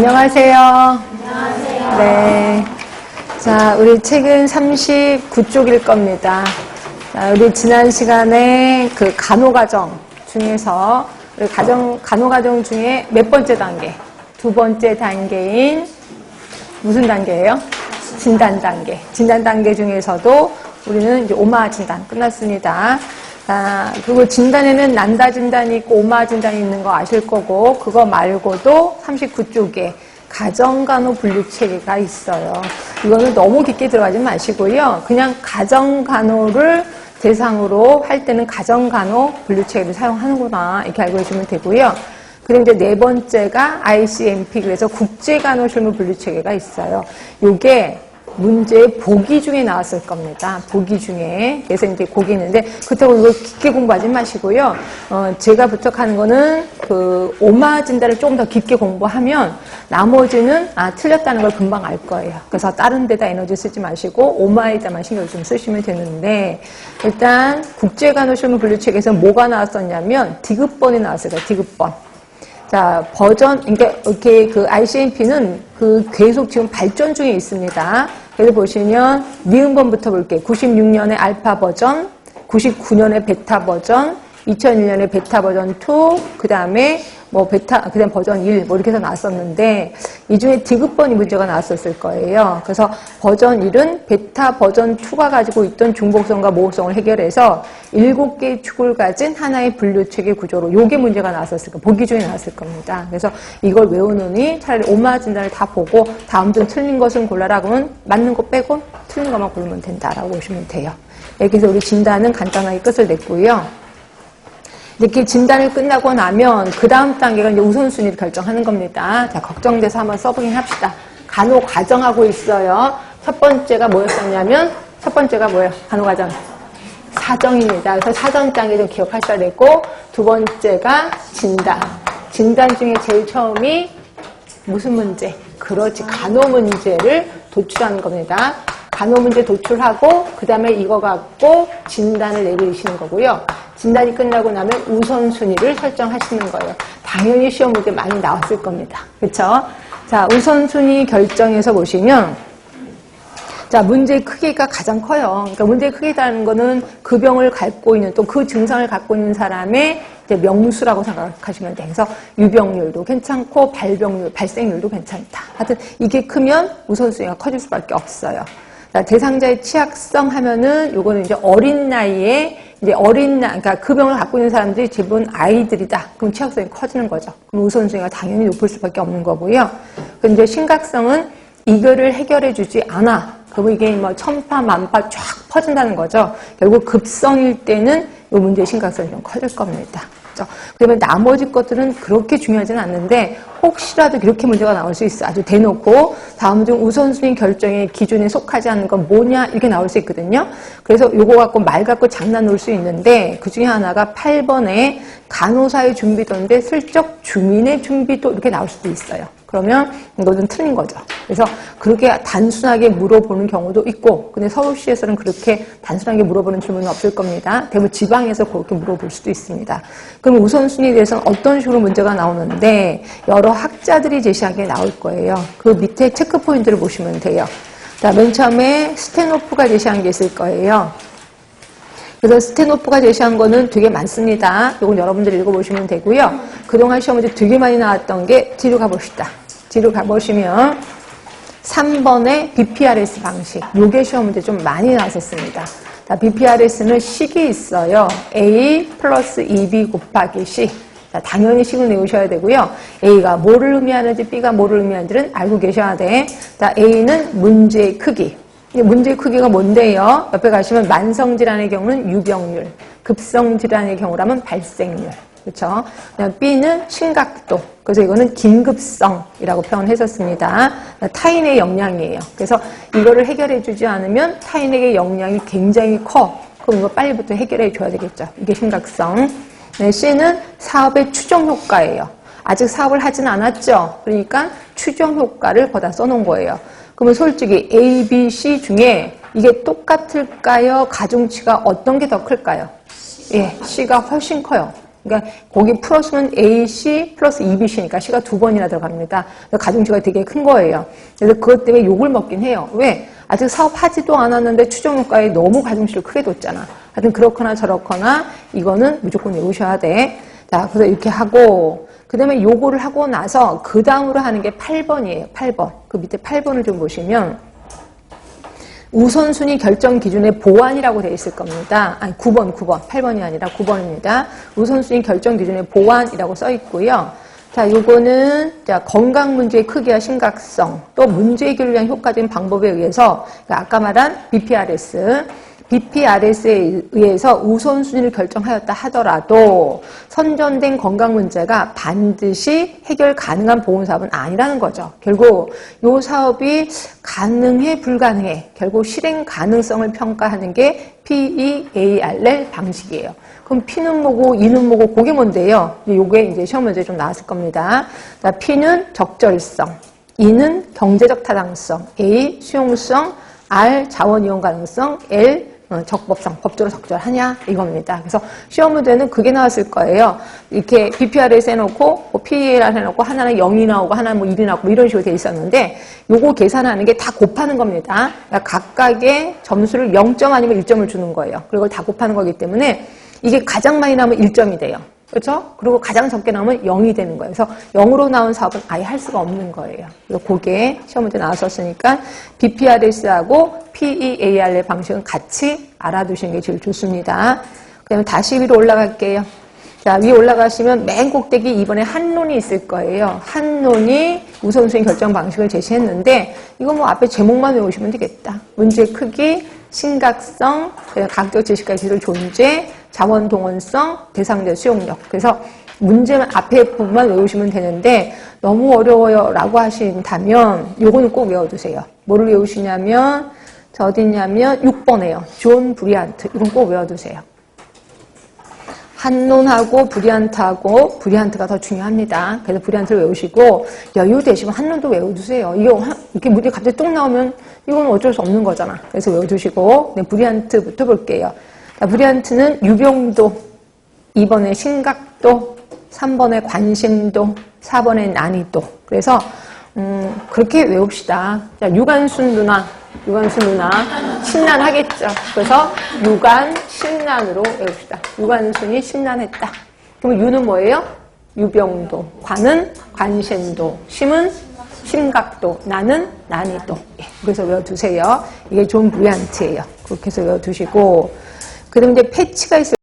안녕하세요. 안녕하세요. 네. 자, 우리 책은 39쪽일 겁니다. 자, 우리 지난 시간에 그 간호과정 중에서 우리 간호과정 중에 몇 번째 단계? 두 번째 단계인 무슨 단계예요? 진단 단계. 진단 단계 중에서도 우리는 이제 오마 진단 끝났습니다. 그리고 진단에는 난다 진단이 있고 오마 진단이 있는 거 아실 거고, 그거 말고도 39쪽에 가정간호 분류체계가 있어요. 이거는 너무 깊게 들어가지 마시고요. 그냥 가정간호를 대상으로 할 때는 가정간호 분류체계를 사용하는구나, 이렇게 알고 계시면 되고요. 그리고 이제 네 번째가 ICMP, 그래서 국제간호실무 분류체계가 있어요. 요게 문제 보기 중에 나왔을 겁니다. 보기 중에. 그래서 이제 거기 있는데, 그렇다고 이거 깊게 공부하지 마시고요. 제가 부탁하는 거는 그 오마 진단을 조금 더 깊게 공부하면 나머지는 틀렸다는 걸 금방 알 거예요. 그래서 다른 데다 에너지 쓰지 마시고 오마에다만 신경 좀 쓰시면 되는데, 일단 국제간호실무 분류체계에서 뭐가 나왔었냐면 디귿번이 나왔어요. 디귿번. 자, 버전, 그러니까 이렇게 그 ICMP는 그 계속 지금 발전 중에 있습니다. 그래서 보시면 니은번부터 볼게요. 96년에 알파 버전, 99년에 베타 버전, 2001년에 베타 버전 2, 그 다음에 뭐 베타, 그 다음 버전 1, 뭐 이렇게 해서 나왔었는데, 이 중에 디귿번이 문제가 나왔었을 거예요. 그래서 버전 1은 베타 버전 2가 가지고 있던 중복성과 모호성을 해결해서 7개의 축을 가진 하나의 분류체계 구조로 요게 문제가 나왔었을 거예요. 보기 중에 나왔을 겁니다. 그래서 이걸 외우느니 차라리 오마 진단을 다 보고 다음 중 틀린 것은 골라라 그러면 맞는 거 빼고 틀린 것만 고르면 된다라고 보시면 돼요. 이렇게 해서 우리 진단은 간단하게 끝을 냈고요. 이렇게 진단을 끝나고 나면 그 다음 단계가 이제 우선순위를 결정하는 겁니다. 자, 걱정돼서 한번 써보긴 합시다. 간호 과정하고 있어요. 첫 번째가 뭐였었냐면, 첫 번째가 뭐예요? 간호 과정. 사정입니다. 그래서 사정 단계 좀 기억하셔야 되고, 두 번째가 진단. 진단 중에 제일 처음이 무슨 문제? 그렇지. 간호 문제를 도출하는 겁니다. 간호 문제 도출하고, 그 다음에 이거 갖고 진단을 내리시는 거고요. 진단이 끝나고 나면 우선순위를 설정하시는 거예요. 당연히 시험 문제 많이 나왔을 겁니다. 그렇죠? 자, 우선순위 결정해서 보시면, 자, 문제의 크기가 가장 커요. 그러니까 문제의 크기라는 거는 그 병을 갖고 있는, 또 그 증상을 갖고 있는 사람의 이제 명수라고 생각하시면 돼요. 그래서 유병률도 괜찮고 발생률도 괜찮다. 하여튼 이게 크면 우선순위가 커질 수밖에 없어요. 자, 대상자의 취약성 하면은 요거는 이제 어린 나이에 이제 그러니까 그 병을 갖고 있는 사람들이 대부분 아이들이다. 그럼 취약성이 커지는 거죠. 그럼 우선순위가 당연히 높을 수밖에 없는 거고요. 그럼 이제 심각성은 이거를 해결해 주지 않아. 그럼 이게 뭐 천파만파 쫙 퍼진다는 거죠. 결국 급성일 때는 이 문제의 심각성이 좀 커질 겁니다. 그러면 나머지 것들은 그렇게 중요하지는 않는데 혹시라도 이렇게 문제가 나올 수 있어. 아주 대놓고 다음 중 우선순위 결정의 기준에 속하지 않는 건 뭐냐 이렇게 나올 수 있거든요. 그래서 요거 갖고 말 갖고 장난 놓을 수 있는데 그 중에 하나가 8번에 간호사의 준비도인데 슬쩍 주민의 준비도 이렇게 나올 수도 있어요. 그러면 이거는 틀린 거죠. 그래서 그렇게 단순하게 물어보는 경우도 있고, 근데 서울시에서는 그렇게 단순하게 물어보는 질문은 없을 겁니다. 대부분 지방에서 그렇게 물어볼 수도 있습니다. 그럼 우선순위에 대해서는 어떤 식으로 문제가 나오는데 여러 학자들이 제시한 게 나올 거예요. 그 밑에 체크 포인트를 보시면 돼요. 자, 맨 처음에 스테노프가 제시한 게 있을 거예요. 그래서 스테노프가 제시한 거는 되게 많습니다. 이건 여러분들이 읽어보시면 되고요. 그동안 시험 문제 되게 많이 나왔던 게 뒤로 가봅시다. 뒤로 가보시면 3번의 BPRS 방식. 요게 시험 문제 좀 많이 나왔었습니다. 자, BPRS는 식이 있어요. A 플러스 2B 곱하기 C. 자, 당연히 식을 내우셔야 되고요. A가 뭐를 의미하는지 B가 뭐를 의미하는지는 알고 계셔야 돼. 자, A는 문제의 크기. 문제의 크기가 뭔데요? 옆에 가시면 만성질환의 경우는 유병률, 급성질환의 경우라면 발생률. 그렇죠? 그다음 B는 심각도. 그래서 이거는 긴급성이라고 표현했었습니다. 타인의 영향이에요. 그래서 이거를 해결해 주지 않으면 타인에게 영향이 굉장히 커. 그럼 이거 빨리부터 해결해 줘야 되겠죠. 이게 심각성. 네, C는 사업의 추정 효과예요. 아직 사업을 하진 않았죠. 그러니까 추정 효과를 거기다 써놓은 거예요. 그러면 솔직히 A, B, C 중에 이게 똑같을까요? 가중치가 어떤 게 더 클까요? 예, C가 훨씬 커요. 그러니까 거기 풀어주면 AC 플러스 2BC니까 C가 2번이나 들어갑니다. 가중치가 되게 큰 거예요. 그래서 그것 때문에 욕을 먹긴 해요. 왜? 아직 사업하지도 않았는데 추정효과에 너무 가중치를 크게 뒀잖아. 하여튼 그렇거나 저렇거나 이거는 무조건 외우셔야 돼. 자, 그래서 이렇게 하고 그 다음에 요거를 하고 나서 그 다음으로 하는 게 8번이에요. 8번. 그 밑에 8번을 좀 보시면 우선순위 결정 기준의 보완이라고 되어 있을 겁니다. 아니 9번. 8번이 아니라 9번입니다. 우선순위 결정 기준의 보완이라고 써 있고요. 자, 요거는 자, 건강 문제의 크기와 심각성, 또 문제 해결을 위한 효과적인 방법에 의해서 그러니까 아까 말한 BPRS에 의해서 우선순위를 결정하였다 하더라도 선정된 건강 문제가 반드시 해결 가능한 보험사업은 아니라는 거죠. 결국 이 사업이 가능해 불가능해 결국 실행 가능성을 평가하는 게 PEARL 방식이에요. 그럼 P는 뭐고 E는 뭐고 그게 뭔데요? 요게 이제 시험 문제 좀 나왔을 겁니다. 자, P는 적절성, E는 경제적 타당성, A 수용성, R 자원 이용 가능성, L 적법성, 법적으로 적절하냐 이겁니다. 그래서 시험 문제는 그게 나왔을 거예요. 이렇게 BPRS 해놓고 뭐 PER 해놓고 하나는 0이 나오고 하나는 뭐 1이 나오고 뭐 이런 식으로 돼 있었는데 요거 계산하는 게 다 곱하는 겁니다. 그러니까 각각의 점수를 0점 아니면 1점을 주는 거예요. 그리고 다 곱하는 거기 때문에 이게 가장 많이 나오면 1점이 돼요. 그렇죠? 그리고 가장 적게 나오면 0이 되는 거예요. 그래서 0으로 나온 사업은 아예 할 수가 없는 거예요. 그래서 그게 시험 문제 나왔었으니까 BPRS하고 PEAR의 방식은 같이 알아두시는 게 제일 좋습니다. 그 다음에 다시 위로 올라갈게요. 자, 위에 올라가시면 맨 꼭대기 이번에 한론이 있을 거예요. 한론이 우선순위 결정 방식을 제시했는데 이거 뭐 앞에 제목만 외우시면 되겠다. 문제 크기, 심각성, 가격적 제시가의 기술 존재, 자원 동원성, 대상자 수용력. 그래서 문제만 앞에 부분만 외우시면 되는데 너무 어려워요 라고 하신다면 요거는 꼭 외워두세요. 뭐를 외우시냐면 저 어디냐면 6번에요. 존 브리안트. 이건 꼭 외워두세요. 한론하고 브리안트가 더 중요합니다. 그래서 브리안트를 외우시고 여유 되시면 한론도 외워두세요. 이렇게 문제 갑자기 뚝 나오면 이건 어쩔 수 없는 거잖아. 그래서 외워두시고 브리안트부터 볼게요. 자, 브리안트는 유병도, 2번의 심각도, 3번의 관심도, 4번의 난이도. 그래서 그렇게 외웁시다. 자, 유관순 누나 심란하겠죠. 그래서 유관 심란으로 외웁시다. 유관순이 심란했다. 그럼 유는 뭐예요? 유병도, 관은 관심도, 심은 심각도, 나는 난이도. 예, 그래서 외워두세요. 이게 존 브리안트예요. 그렇게 해서 외워두시고, 그다음에 이제 패치가 있을